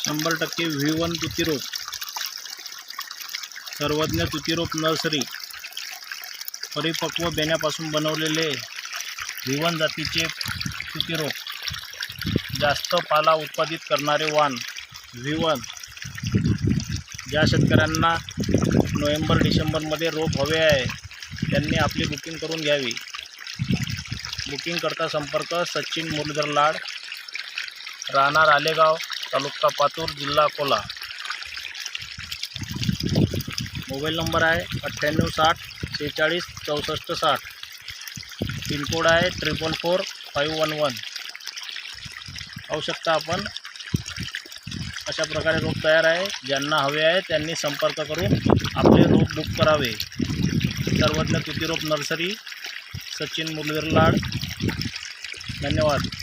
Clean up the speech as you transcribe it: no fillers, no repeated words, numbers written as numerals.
100% V1 तुतीरोप, सर्वज्ञ तुतीरोप nursery, परिपक्व बेण्यापासून बनवलेले V1 जातीचे तुतीरोप, जास्त पाला उत्पादित करणारे वाण V1। ज्या शेतकऱ्यांना नोव्हेंबर-डिसेंबरमध्ये रोप हवे आहे त्यांनी आपली बुकिंग करून घ्यावी। बुकिंग करता संपर्क सचिन मुरलीधर लाड, राहणार आलेगाव, तालुका पातूर, जिल्हा अकोला। मोबाईल नंबर आहे 9860 46 64 60, पिनकोड आहे 444511। पाहू शकता आपण अशा प्रकारे रोप तयार आहे। ज्यांना हवे आहे त्यांनी संपर्क करून आपले रोप बुक करावे। सर्वज्ञ तुतीरोप नर्सरी, सचिन मुरलीधर लाड। धन्यवाद।